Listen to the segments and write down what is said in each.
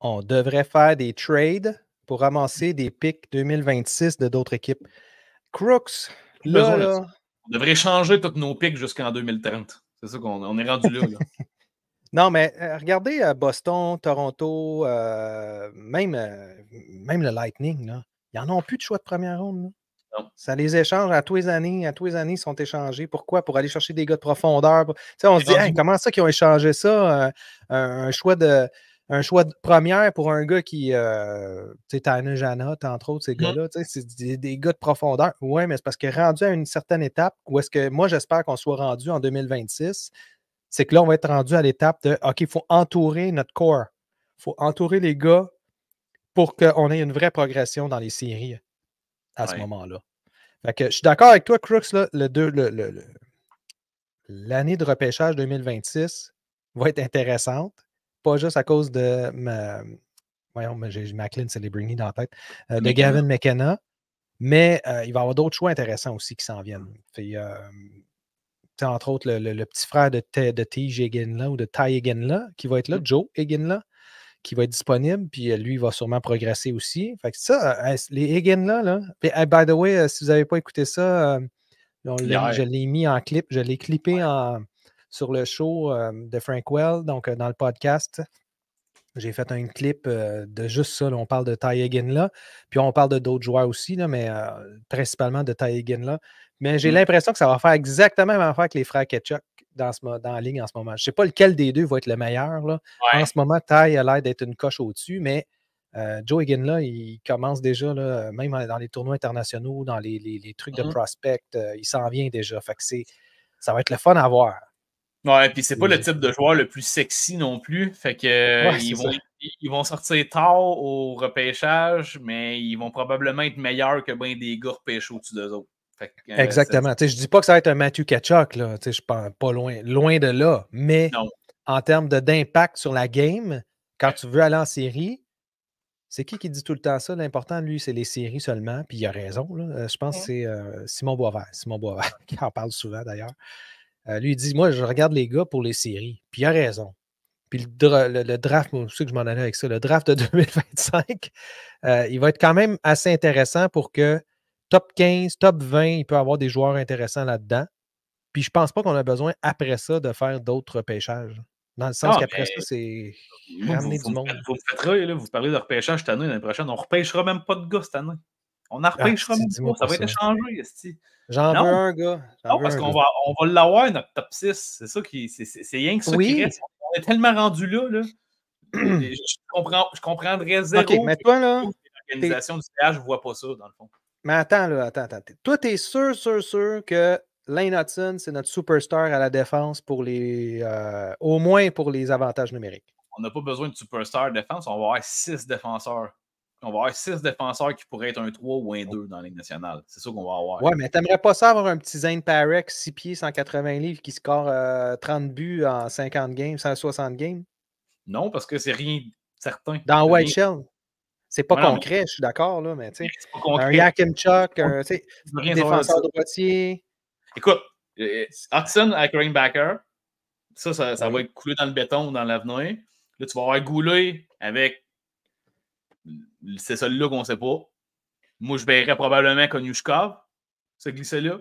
on devrait faire des trades pour ramasser des picks 2026 de d'autres équipes. Crooks, là. On devrait changer tous nos picks jusqu'en 2030. C'est ça qu'on est rendu là. Non, mais regardez Boston, Toronto, même le Lightning, là. Ils n'en ont plus de choix de première ronde. Là. Non. Ça les échange à tous les années. À tous les années, ils sont échangés. Pourquoi? Pour aller chercher des gars de profondeur. On se dit, hey, comment ça qu'ils ont échangé ça? Un choix de première pour un gars qui, tu sais, Tyner Janot, entre autres, ces gars-là, c'est des gars de profondeur. Oui, mais c'est parce que rendu à une certaine étape, où est-ce que moi, j'espère qu'on soit rendu en 2026, c'est que là, on va être rendu à l'étape de, OK, il faut entourer notre corps. Il faut entourer les gars pour qu'on ait une vraie progression dans les séries à ce moment-là. Fait que je suis d'accord avec toi, Crooks, là, l'année de repêchage 2026 va être intéressante. Pas juste à cause de voyons, j'ai McLean Celebrini dans la tête. De Gavin McKenna. Mais il va y avoir d'autres choix intéressants aussi qui s'en viennent. Puis, entre autres, le petit frère de Tej Eginla ou de Ty Eginla qui va être là, Joe Eginla, qui va être disponible. Puis lui, il va sûrement progresser aussi. Fait que ça, les Eginla, là. Puis, by the way, si vous n'avez pas écouté ça, je l'ai mis en clip. Je l'ai clippé sur le show de Frank Well, donc dans le podcast. J'ai fait un clip de juste ça. Là, on parle de Ty Eginla. Puis on parle de d'autres joueurs aussi, là, mais principalement de Ty Eginla. Mais j'ai l'impression que ça va faire exactement la même affaire que les frères Ketchuk dans la ligne en ce moment. Je ne sais pas lequel des deux va être le meilleur. Là. Ouais. En ce moment, Ty a l'air d'être une coche au-dessus, mais Joe Eginla, il commence déjà, là, même dans les tournois internationaux, dans les trucs de prospect, il s'en vient déjà. Fait que ça va être le fun à voir. Ouais, puis c'est pas le type de joueur le plus sexy non plus. Fait que ils vont sortir tard au repêchage, mais ils vont probablement être meilleurs que bien des gars repêchés au-dessus d'eux autres. Fait que, exactement. Je dis pas que ça va être un Matthew Tkachuk, là. Je pense pas loin de là. Mais en termes d'impact sur la game, quand tu veux aller en série, c'est qui dit tout le temps ça? L'important, lui, c'est les séries seulement. Puis il a raison. Là. Je pense que c'est Simon Boisvert. Simon Boisvert, qui en parle souvent d'ailleurs. Lui, il dit, moi, je regarde les gars pour les séries. Puis il a raison. Puis le draft, moi, je sais que je m'en allais avec ça, le draft de 2025, il va être quand même assez intéressant pour que top 15, top 20, il peut y avoir des joueurs intéressants là-dedans. Puis je pense pas qu'on a besoin, après ça, de faire d'autres repêchages. Dans le sens qu'après ça, c'est ramener du monde. Vous faites là, vous parlez de repêchage cette année, l'année prochaine. On ne repêchera même pas de gars cette année. On n'en repêchera même pas. Ça va être échangé, esti. J'en veux un gars. Non, parce qu'on va l'avoir, notre top 6. C'est ça qui. C'est rien que ça qui reste. On est tellement rendu là. Je comprendrais zéro. OK, mais toi, là. L'organisation du CH ne voit pas ça, dans le fond. Mais attends. Toi, tu es sûr que Lane Hudson, c'est notre superstar à la défense pour au moins pour les avantages numériques. On n'a pas besoin de superstar défense. On va avoir 6 défenseurs. On va avoir 6 défenseurs qui pourraient être un 3 ou un 2 dans la Ligue nationale. C'est ça qu'on va avoir. Ouais, mais t'aimerais pas ça avoir un petit Zane Parek, 6 pieds, 180 livres, qui score 30 buts en 50 games, 160 games? Non, parce que c'est rien certain. Dans White Shell. C'est pas concret, je suis d'accord, là, mais tu sais, un Yakimchuk, un défenseur droitier. Écoute, Hudson avec Rainbacker, ça va être coulé dans le béton dans l'avenir. Là, tu vas avoir Goulet avec. C'est celui-là qu'on ne sait pas. Moi, je verrais probablement Konyushkov, ce glissé-là.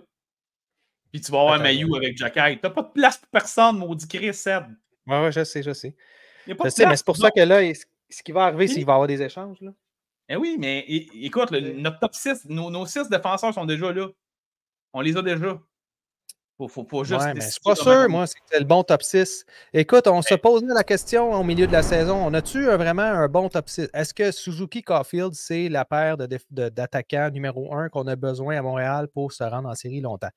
Puis tu vas avoir Mailloux avec Jacky. T'as pas de place pour personne, maudit Chris, Seb. Ouais, je sais. Je sais, mais c'est pour ça que là, ce qui va arriver, c'est qu'il va y avoir des échanges, là. Eh oui, mais écoute, notre top 6, nos 6 défenseurs sont déjà là. On les a déjà. Faut juste. Ouais, mais je suis pas sûr, moi, c'est le bon top 6. Écoute, on se pose la question au milieu de la saison. On a-tu vraiment un bon top 6? Est-ce que Suzuki Caulfield, c'est la paire d'attaquants numéro 1 qu'on a besoin à Montréal pour se rendre en série longtemps?